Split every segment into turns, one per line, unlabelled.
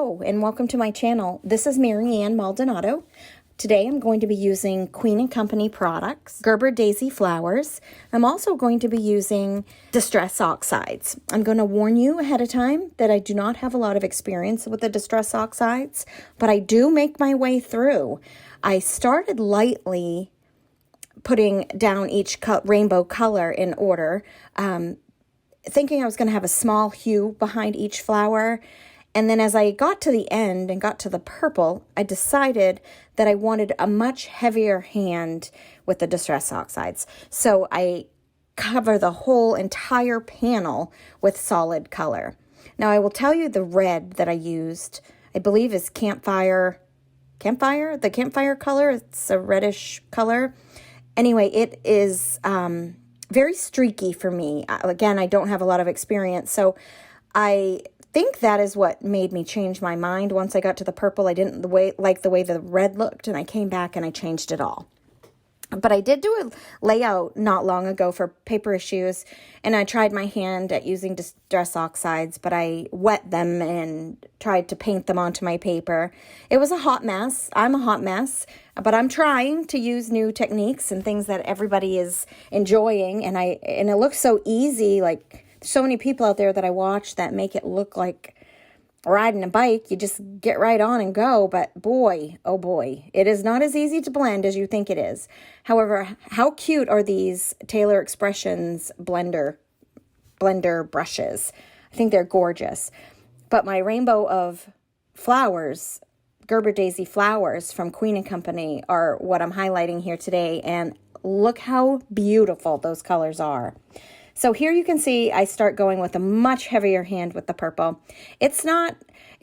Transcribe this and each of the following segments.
Hello and welcome to my channel. This is Marianne Maldonado. Today I'm going to be using Queen & Company products, Gerber Daisy Flowers. I'm also going to be using Distress Oxides. I'm going to warn you ahead of time that I do not have a lot of experience with the Distress Oxides, but I do make my way through. I started lightly putting down each rainbow color in order, thinking I was going to have a small hue behind each flower. And then as I got to the end and got to the purple, I decided that I wanted a much heavier hand with the Distress Oxides. So I cover the whole entire panel with solid color. Now I will tell you the red that I used, I believe is campfire, the campfire color. It's a reddish color. Anyway, it is very streaky for me. Again, I don't have a lot of experience, so I think that is what made me change my mind. Once I got to the purple, I didn't like the way the red looked, and I came back and I changed it all. But I did do a layout not long ago for paper issues, and I tried my hand at using Distress Oxides, but I wet them and tried to paint them onto my paper. It was a hot mess. I'm a hot mess, but I'm trying to use new techniques and things that everybody is enjoying, and it looks so easy. Like, so many people out there that I watch that make it look like riding a bike. You just get right on and go. But boy, oh boy, it is not as easy to blend as you think it is. However, how cute are these Taylor Expressions blender brushes? I think they're gorgeous. But my rainbow of flowers, Gerber Daisy Flowers from Queen & Company, are what I'm highlighting here today. And look how beautiful those colors are. So here you can see I start going with a much heavier hand with the purple. It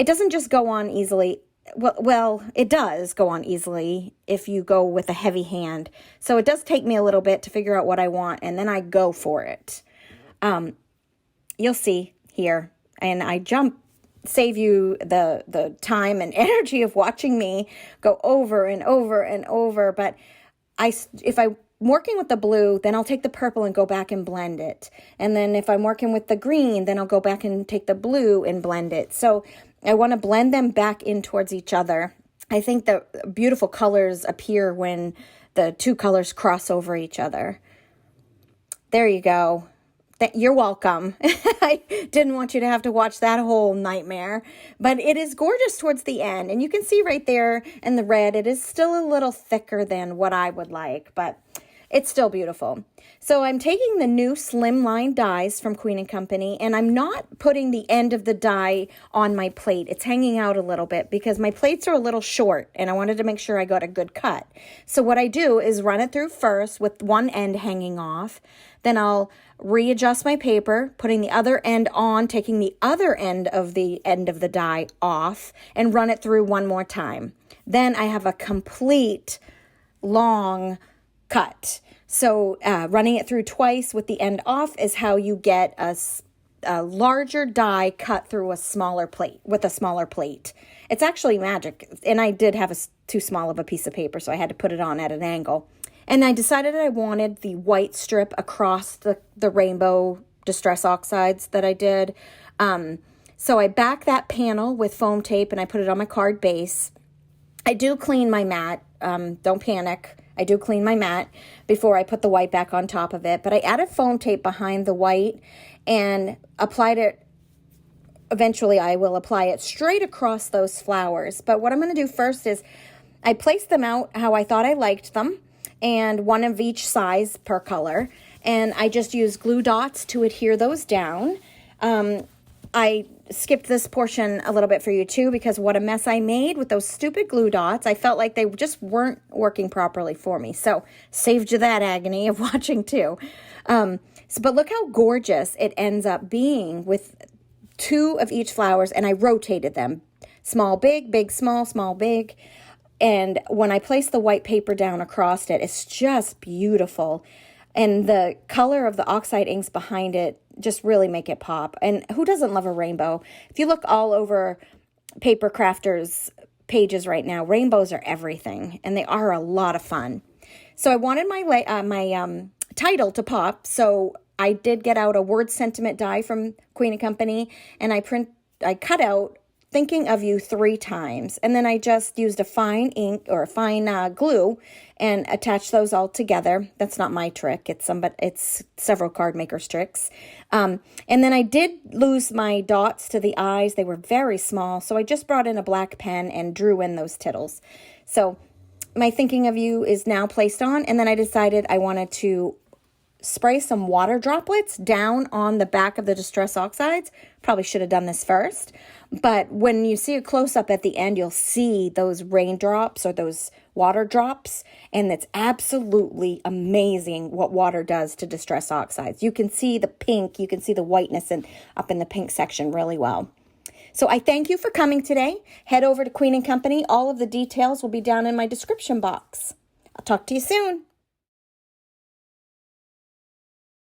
doesn't just go on easily. Well, it does go on easily if you go with a heavy hand. So it does take me a little bit to figure out what I want, and then I go for it. You'll see here, and I save you the time and energy of watching me go over and over and over. But if I'm working with the blue, then I'll take the purple and go back and blend it. And then if I'm working with the green, then I'll go back and take the blue and blend it. So I want to blend them back in towards each other. I think the beautiful colors appear when the two colors cross over each other. There you go. You're welcome. I didn't want you to have to watch that whole nightmare, but it is gorgeous towards the end. And you can see right there in the red, it is still a little thicker than what I would like, but it's still beautiful. So I'm taking the new slimline dies from Queen & Company, and I'm not putting the end of the die on my plate. It's hanging out a little bit because my plates are a little short, and I wanted to make sure I got a good cut. So what I do is run it through first with one end hanging off. Then I'll readjust my paper, putting the other end on, taking the other end of the die off, and run it through one more time. Then I have a complete long cut. So running it through twice with the end off is how you get a larger die cut through a smaller plate with a smaller plate. It's actually magic. And I did have too small of a piece of paper, so I had to put it on at an angle. And I decided I wanted the white strip across the rainbow Distress Oxides that I did. So I back that panel with foam tape and I put it on my card base. I do clean my mat. Don't panic. I do clean my mat before I put the white back on top of it. But I added foam tape behind the white and applied it. Eventually, I will apply it straight across those flowers. But what I'm going to do first is I placed them out how I thought I liked them, and one of each size per color. And I just used glue dots to adhere those down. I skipped this portion a little bit for you too, because what a mess I made with those stupid glue dots. I felt like they just weren't working properly for me. So saved you that agony of watching too. But look how gorgeous it ends up being with two of each flowers, and I rotated them. Small, big, big, small, small, big. And when I place the white paper down across it, it's just beautiful. And the color of the Oxide inks behind it just really make it pop. And who doesn't love a rainbow? If you look all over Paper Crafters pages right now, rainbows are everything, and they are a lot of fun. So I wanted my title to pop, so I did get out a word sentiment die from Queen & Company, and I cut out thinking of you 3 times. And then I just used a fine ink or a fine glue and attached those all together. That's not my trick. It's several card makers' tricks. And then I did lose my dots to the eyes. They were very small. So I just brought in a black pen and drew in those tittles. So my thinking of you is now placed on. And then I decided I wanted to spray some water droplets down on the back of the Distress Oxides. Probably should have done this first. But when you see a close-up at the end, you'll see those raindrops or those water drops. And it's absolutely amazing what water does to Distress Oxides. You can see the pink, you can see the whiteness up in the pink section really well. So I thank you for coming today. Head over to Queen & Company. All of the details will be down in my description box. I'll talk to you soon.